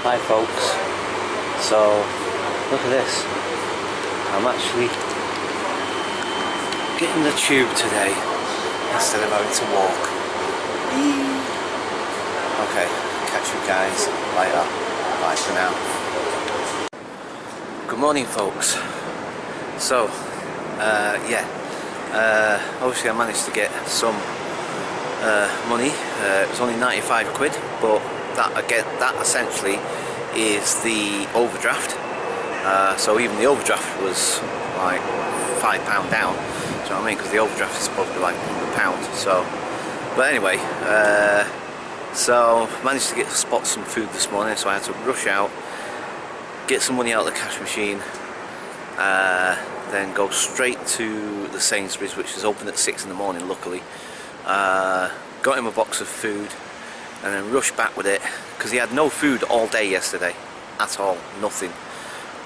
Hi folks, so look at this, I'm actually getting the tube today instead of having to walk. Okay, catch you guys later, bye for now. Good morning folks. So obviously I managed to get some money. It was only 95 quid, but that essentially is the overdraft. So even the overdraft was like £5 down. Do you know what I mean? Because the overdraft is supposed to be like £100. So, but anyway, so managed to spot some food this morning. So I had to rush out, get some money out of the cash machine, then go straight to the Sainsbury's, which is open at 6 in the morning. Luckily, got him a box of food, and then rushed back with it because he had no food all day yesterday, at all, nothing.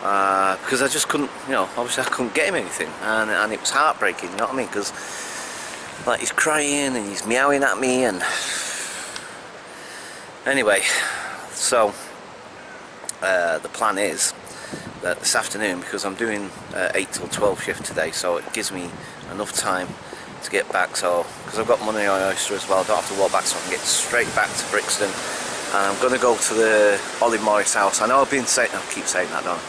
Because I just couldn't, obviously I couldn't get him anything, and it was heartbreaking, you know what I mean? Because like he's crying and he's meowing at me, and anyway, so the plan is that this afternoon, because I'm doing 8 till 12 shift today, so it gives me enough time to get back. So because I've got money on Oyster as well, I don't have to walk back, so I can get straight back to Brixton. And I'm going to go to the Ollie Morris house. I know I've been saying, I keep saying that, don't I?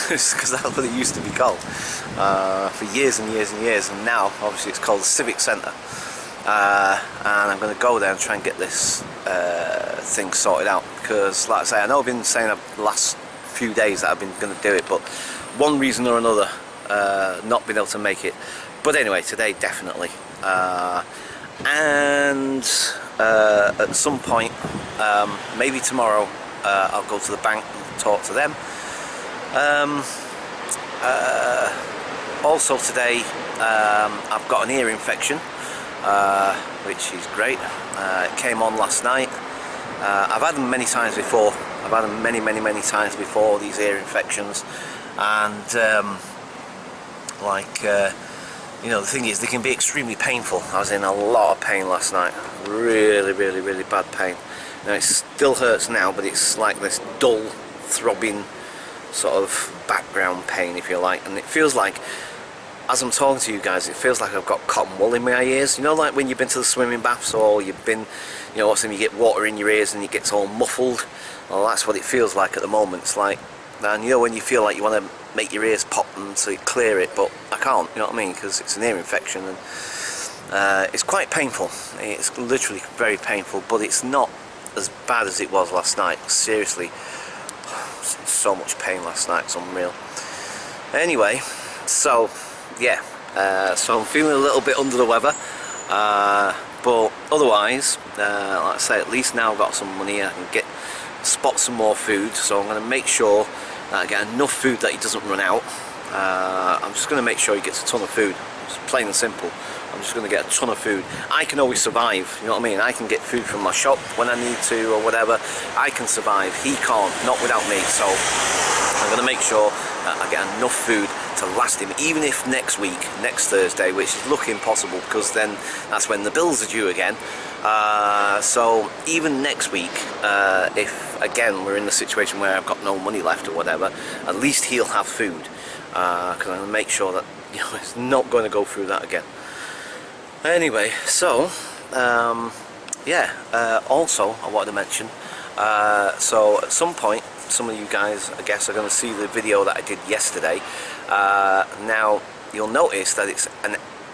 Because that's what it used to be called for years and years and years, and now obviously it's called the Civic Centre. And I'm going to go there and try and get this thing sorted out, because like I say, I know I've been saying the last few days that I've been going to do it, but one reason or another not been able to make it. But anyway, today definitely, and at some point, maybe tomorrow, I'll go to the bank and talk to them. Also today, I've got an ear infection, which is great. It came on last night. I've had them many times before. I've had them many times before, these ear infections, and the thing is, they can be extremely painful. I was in a lot of pain last night, really bad pain. Now it still hurts now, but it's like this dull, throbbing sort of background pain, if you like, and it feels like, as I'm talking to you guys, it feels like I've got cotton wool in my ears. You know, like when you've been to the swimming baths, or you've been, you get water in your ears and it gets all muffled. Well, that's what it feels like at the moment. It's like, and when you feel like you want to make your ears pop and so you clear it, but I can't, you know what I mean, because it's an ear infection, and it's quite painful. It's literally very painful, but it's not as bad as it was last night. Seriously, so much pain last night, it's unreal. Anyway, so yeah, so I'm feeling a little bit under the weather, but otherwise, like I say, at least now I've got some money, I can spot some more food. So I'm going to make sure that I get enough food that he doesn't run out. I'm just going to make sure he gets a ton of food. It's plain and simple. I'm just going to get a ton of food. I can always survive, you know what I mean? I can get food from my shop when I need to, or whatever. I can survive. He can't, not without me. So I'm going to make sure that I get enough food to last him, even if next week, next Thursday, which is looking impossible, because then that's when the bills are due again. So even next week, if again we're in the situation where I've got no money left or whatever, at least he'll have food, because I'm going to make sure that it's not going to go through that again. Anyway, so also I wanted to mention, so at some point, some of you guys, I guess, are going to see the video that I did yesterday. Now you'll notice that it's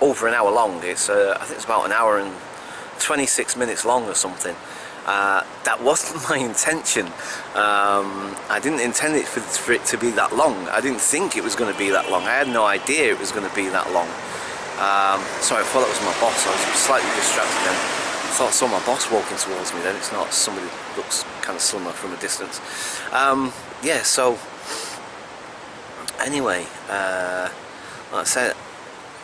over an hour long. It's I think it's about an hour and 26 minutes long or something. That wasn't my intention. I didn't intend it for it to be that long. I didn't think it was going to be that long. I had no idea it was going to be that long. Sorry, I thought that was my boss. I was slightly distracted then. I thought I saw my boss walking towards me then. It's not. Somebody looks kind of slimmer from a distance. Yeah, so anyway, like I said,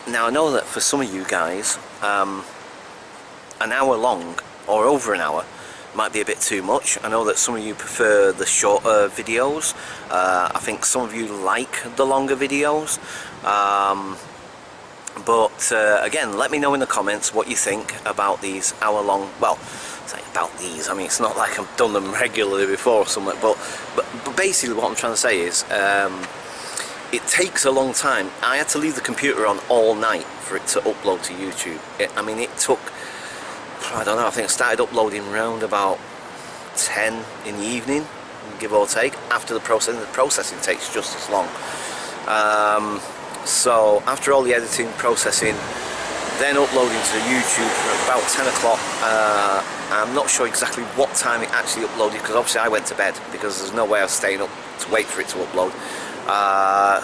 now I know that for some of you guys, an hour long or over an hour might be a bit too much. I know that some of you prefer the shorter videos. I think some of you like the longer videos. But again, let me know in the comments what you think about these hour-long, well, it's like about these. I mean, it's not like I've done them regularly before or something, but basically what I'm trying to say is it takes a long time. I had to leave the computer on all night for it to upload to YouTube. I mean, it took, I don't know, I think I started uploading around about 10 in the evening, give or take. After the processing takes just as long. So after all the editing, processing, then uploading to YouTube for about 10 o'clock. I'm not sure exactly what time it actually uploaded, because obviously I went to bed because there's no way I was staying up to wait for it to upload.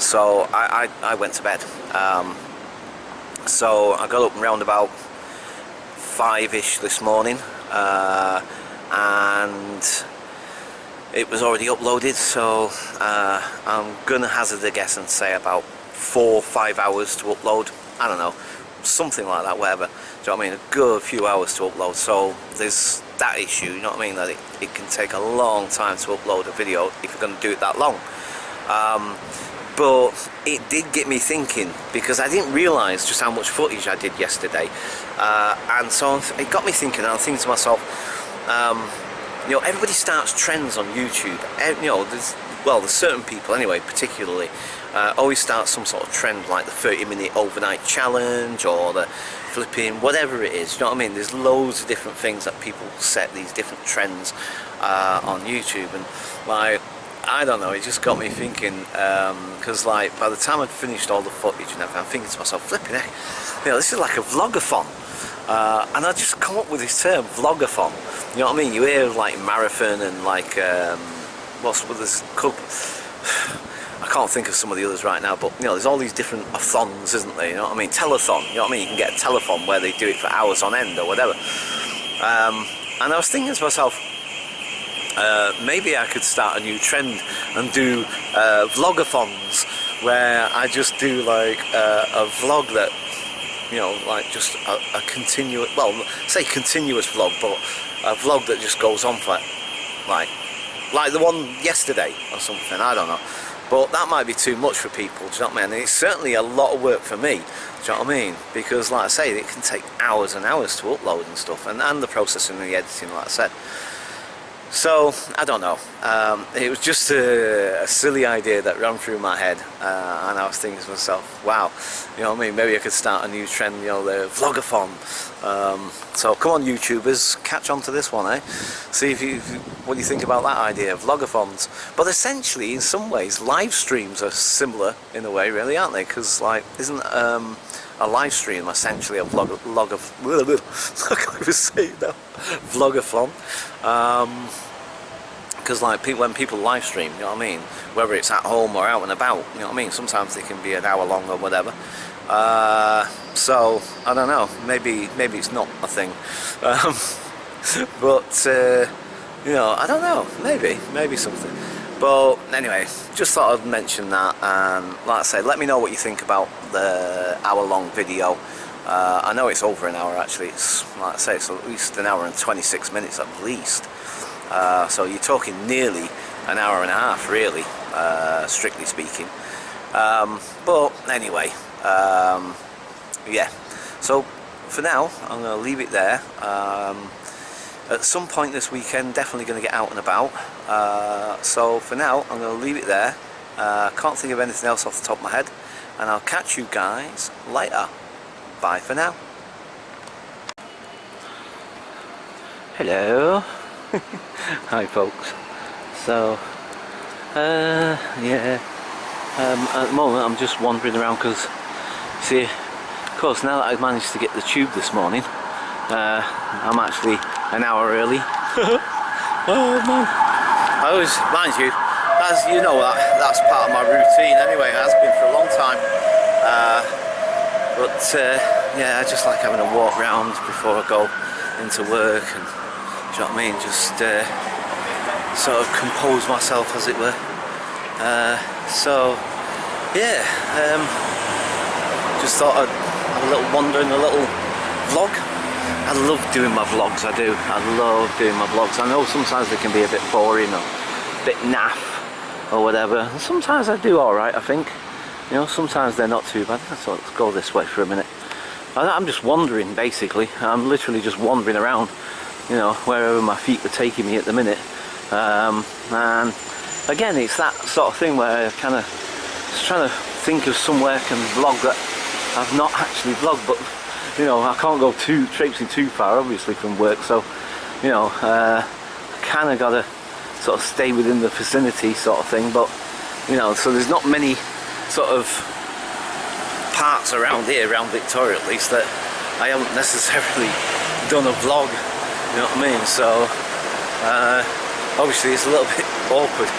So I went to bed. So I got up around about 5-ish this morning, and it was already uploaded, so I'm gonna hazard a guess and say about 4 or 5 hours to upload. I don't know, something like that, whatever. Do you know what I mean? A good few hours to upload. So there's that issue, you know what I mean, that it can take a long time to upload a video if you're going to do it that long. But it did get me thinking, because I didn't realise just how much footage I did yesterday, and so it got me thinking, and I'm thinking to myself, you know, everybody starts trends on YouTube. You know, there's certain people anyway, particularly, always start some sort of trend, like the 30-minute overnight challenge, or the flipping whatever it is. You know what I mean? There's loads of different things that people set these different trends on YouTube, and like, I don't know, it just got me thinking, because like by the time I'd finished all the footage and everything, I'm thinking to myself, flipping heck, you know, this is like a vlogathon. And I just come up with this term, vlogathon. You know what I mean? You hear like marathon and like what's this called? I can't think of some of the others right now, but you know, there's all these different thons, isn't there? You know what I mean? Telethon. You know what I mean? You can get a telethon where they do it for hours on end or whatever. And I was thinking to myself, maybe I could start a new trend and do vlogathons, where I just do like a vlog that, you know, like just a continuous, well, say continuous vlog, but a vlog that just goes on for like the one yesterday or something, I don't know. But that might be too much for people, do you know what I mean? And it's certainly a lot of work for me, do you know what I mean? Because like I say, it can take hours and hours to upload and stuff, and the processing and the editing, like I said. So, I don't know, it was just a silly idea that ran through my head, and I was thinking to myself, wow, you know what I mean, maybe I could start a new trend, you know, the vlogathon. So come on YouTubers, catch on to this one, eh? See what do you think about that idea, vlogathons. But essentially, in some ways, live streams are similar in a way, really, aren't they? Because, like, isn't a live stream essentially a vlogathon? I can't even say it now. Vlogathon. Because like when people live stream, you know what I mean, whether it's at home or out and about, you know what I mean, sometimes they can be an hour long or whatever. So I don't know, maybe it's not a thing, but you know, I don't know, maybe something. But anyway, just thought I'd mention that, and like I say, let me know what you think about the hour-long video. I know it's over an hour actually. It's, like I say, it's at least an hour and 26 minutes at least. So you're talking nearly an hour and a half, really, strictly speaking. But anyway, yeah. So for now, I'm going to leave it there. At some point this weekend, definitely going to get out and about. So for now, I'm going to leave it there. Can't think of anything else off the top of my head, and I'll catch you guys later. Bye for now. Hello. Hi folks. So yeah, at the moment I'm just wandering around, because see, of course, now that I've managed to get the tube this morning, I'm actually an hour early. Oh man, I always, mind you, as you know, that's part of my routine anyway. It has been for a long time. But yeah, I just like having a walk round before I go into work, and do you know what I mean, just sort of compose myself, as it were. So yeah, just thought I'd have a little wander and a little vlog. I love doing my vlogs, I do. I love doing my vlogs. I know sometimes they can be a bit boring or a bit naff or whatever, and sometimes I do alright, I think. You know, sometimes they're not too bad. So let's go this way for a minute. I'm just wandering, basically. I'm literally just wandering around, you know, wherever my feet were taking me at the minute. And again, it's that sort of thing where I kind of was trying to think of somewhere I can vlog that I've not actually vlogged, but you know, I can't go traipsing too far obviously from work, so you know, I kind of got to sort of stay within the vicinity sort of thing. But you know, so there's not many sort of parts around here, around Victoria at least, that I haven't necessarily done a vlog, you know what I mean? So obviously it's a little bit awkward,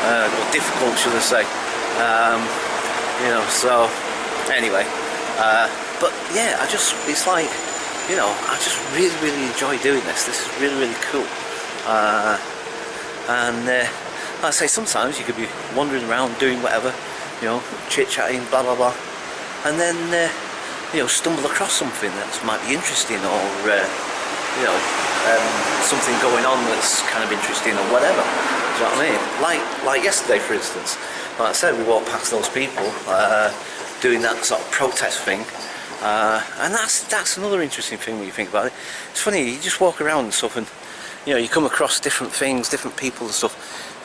or difficult should I say, you know, so anyway, but yeah, it's like, you know, I just really enjoy doing this. This is really cool. And like I say, sometimes you could be wandering around doing whatever, you know, chit-chatting, blah blah blah, and then you know, stumble across something that might be interesting, or you know, something going on that's kind of interesting or whatever. Do you know what I mean? Like yesterday, for instance, like I said, we walked past those people doing that sort of protest thing, and that's another interesting thing when you think about it. It's funny, you just walk around and stuff, and you know, you come across different things, different people and stuff,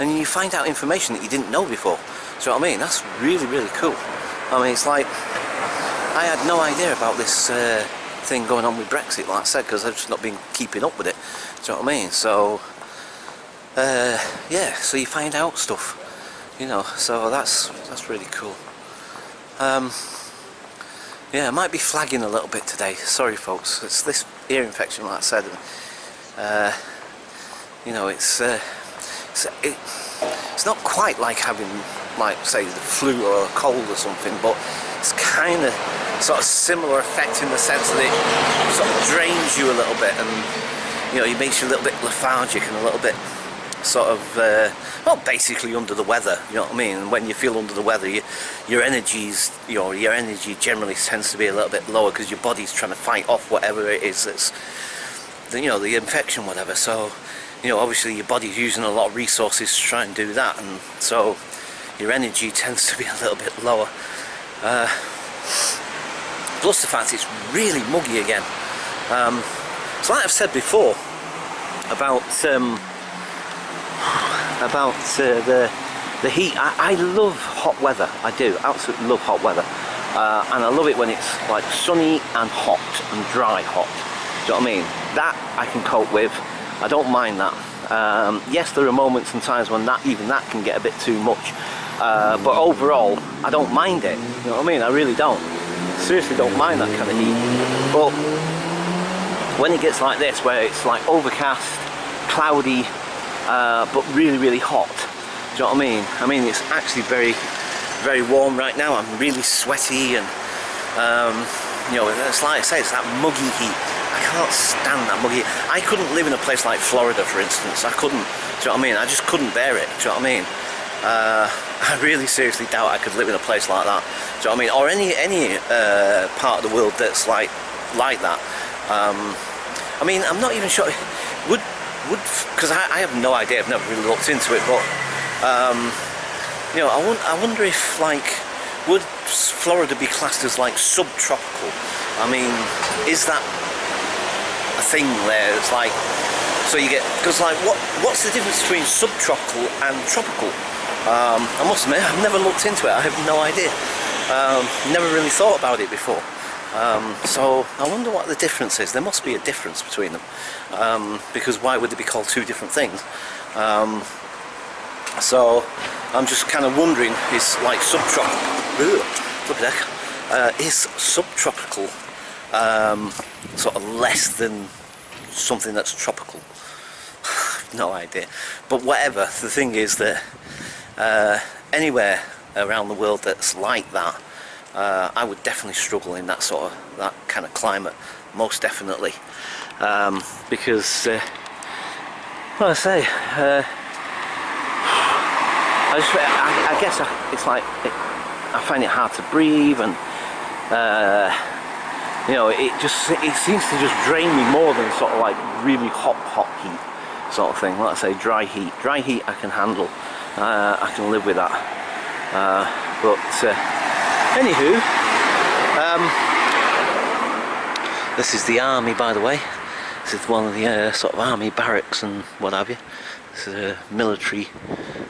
and you find out information that you didn't know before. Do you know what I mean? That's really cool. I mean, it's like, I had no idea about this thing going on with Brexit, like I said, because I've just not been keeping up with it. Do you know what I mean? So yeah, so you find out stuff, you know, so that's really cool. Yeah, I might be flagging a little bit today, sorry folks, it's this ear infection, like I said. You know, it's not quite like having, like, say, the flu or a cold or something, but it's kind of sort of similar effect in the sense that it sort of drains you a little bit, and you know, it makes you a little bit lethargic and a little bit sort of well, basically under the weather. You know what I mean? And when you feel under the weather, your energy generally tends to be a little bit lower, because your body's trying to fight off whatever it is that's, you know, the infection, whatever. So you know, obviously your body's using a lot of resources to try and do that, and so your energy tends to be a little bit lower. Plus the fact it's really muggy again. So like I've said before about the heat, I love hot weather. I do absolutely love hot weather, and I love it when it's like sunny and hot and dry hot. Do you know what I mean? That I can cope with. I don't mind that. Yes, there are moments and times when even that can get a bit too much, but overall I don't mind it. You know what I mean? I really don't. Seriously, don't mind that kind of heat. But when it gets like this, where it's like overcast, cloudy, but really hot, do you know what I mean? I mean, it's actually very warm right now. I'm really sweaty, and you know, it's like I say, it's that muggy heat. I can't stand that muggy. I couldn't live in a place like Florida, for instance. I couldn't. Do you know what I mean? I just couldn't bear it. Do you know what I mean? I really seriously doubt I could live in a place like that. Do you know what I mean? Or any part of the world that's like that. I mean, I'm not even sure. Would because I have no idea. I've never really looked into it, but you know, I wonder if, like, would Florida be classed as like subtropical? I mean, is that a thing there? It's like, so you get, because like, what's the difference between subtropical and tropical? I must admit, I've never looked into it. I have no idea. Never really thought about it before. So I wonder what the difference is. There must be a difference between them, because why would they be called two different things? So I'm just kind of wondering, is like subtropical, is subtropical sort of less than something that's tropical? No idea. But whatever, the thing is that anywhere around the world that's like that, I would definitely struggle in that kind of climate, most definitely, because well, I say, I guess it's like I find it hard to breathe, and you know, it seems to just drain me more than sort of like really hot heat sort of thing. Like I say, dry heat I can handle. I can live with that. But anywho, this is the army, by the way. visited one of the sort of army barracks and what have you. This is a military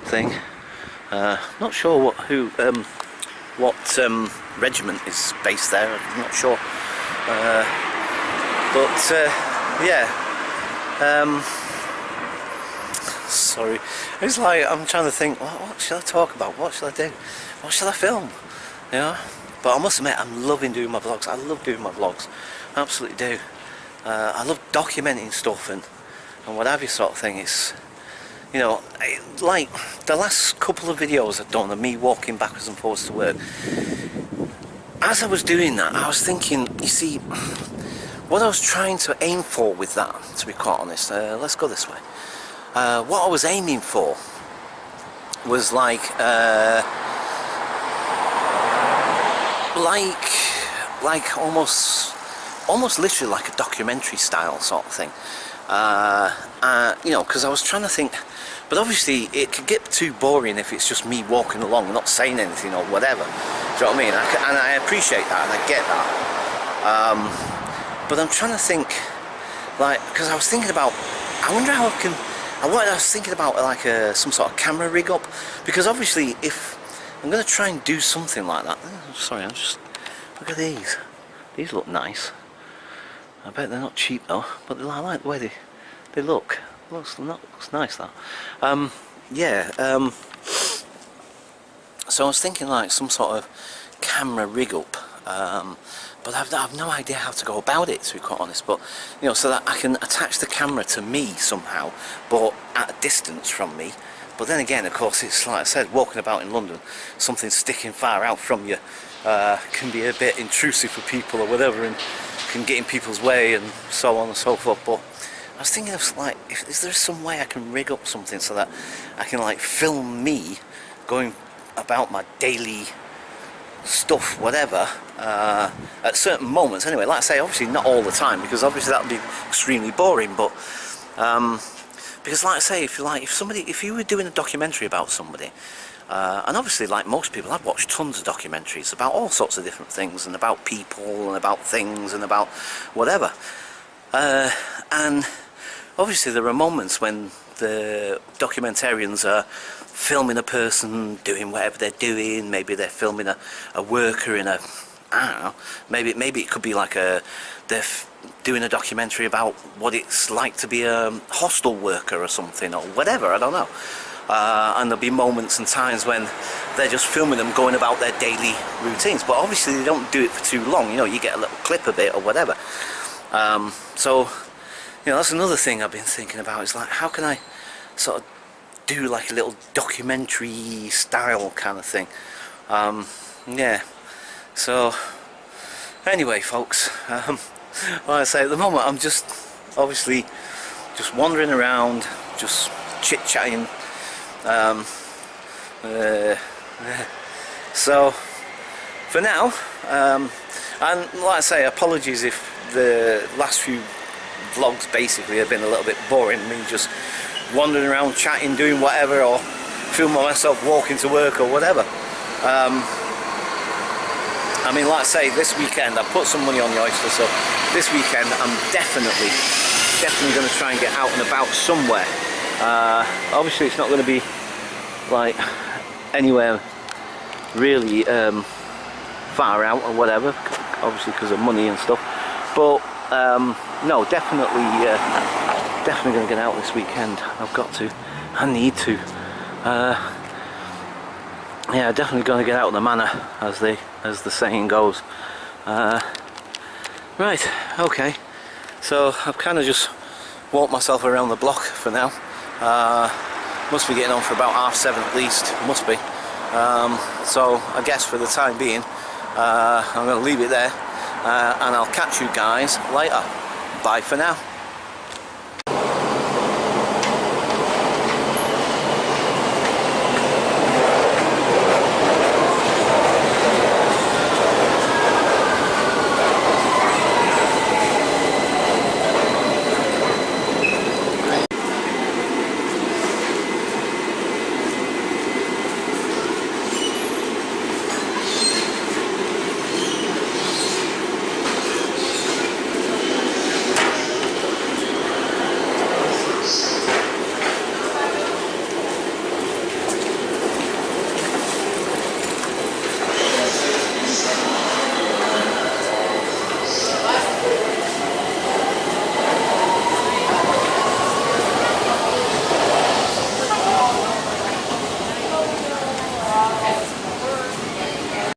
thing. Not sure what regiment is based there. I'm not sure. Yeah. Sorry. It's like I'm trying to think. What should I talk about? What should I do? What should I film? You know. But I must admit, I'm loving doing my vlogs. I love doing my vlogs. I absolutely do. I love documenting stuff and what have you, sort of thing. It's, you know, like the last couple of videos I've done of me walking backwards and forwards to work. As I was doing that, I was thinking, you see, what I was trying to aim for with that, to be quite honest, let's go this way. What I was aiming for was like almost literally like a documentary style sort of thing. You know, because I was trying to think, but obviously it could get too boring if it's just me walking along and not saying anything or whatever. Do you know what I mean? And I appreciate that and I get that. But I'm trying to think, like, because I was thinking about, I wonder how I can. I was thinking about like some sort of camera rig up, because obviously if I'm going to try and do something like that. Sorry, I'm just, look at these. These look nice. I bet they're not cheap though, but I like the way they look. Looks nice, that. Yeah. So I was thinking like some sort of camera rig up, but I've no idea how to go about it, to be quite honest. But you know, so that I can attach the camera to me somehow, but at a distance from me. But then again, of course, it's like I said, walking about in London, something sticking far out from you can be a bit intrusive for people or whatever, and can get in people's way and so on and so forth. But I was thinking of like, is there some way I can rig up something so that I can like film me going about my daily stuff, whatever, at certain moments anyway. Like I say, obviously not all the time, because obviously that would be extremely boring, but because like I say, if you were doing a documentary about somebody, and obviously like most people, I've watched tons of documentaries about all sorts of different things, and about people and about things and about whatever, and obviously there are moments when the documentarians are filming a person doing whatever they're doing. Maybe they're filming a worker in a, I don't know, maybe it could be like they're doing a documentary about what it's like to be a hostel worker or something, or whatever, I don't know. And there'll be moments and times when they're just filming them going about their daily routines, but obviously they don't do it for too long, you know, you get a little clip of it or whatever. So, you know, that's another thing I've been thinking about, is like, how can I sort of do like a little documentary style kind of thing. Yeah, so anyway folks, like I say, at the moment I'm just obviously just wandering around, just chit-chatting, so for now, and like I say, apologies if the last few vlogs basically have been a little bit boring, me just wandering around chatting, doing whatever, or filming myself walking to work or whatever. I mean, like I say, this weekend I put some money on the oyster, so this weekend I'm definitely going to try and get out and about somewhere. Obviously it's not going to be like anywhere really far out or whatever, obviously because of money and stuff, but no, definitely going to get out this weekend. I've got to, I need to. Yeah, definitely going to get out of the manor, as the saying goes. Right, okay, so I've kind of just walked myself around the block for now. Must be getting on for about 7:30 at least, must be. So I guess for the time being, I'm going to leave it there, and I'll catch you guys later. Bye for now.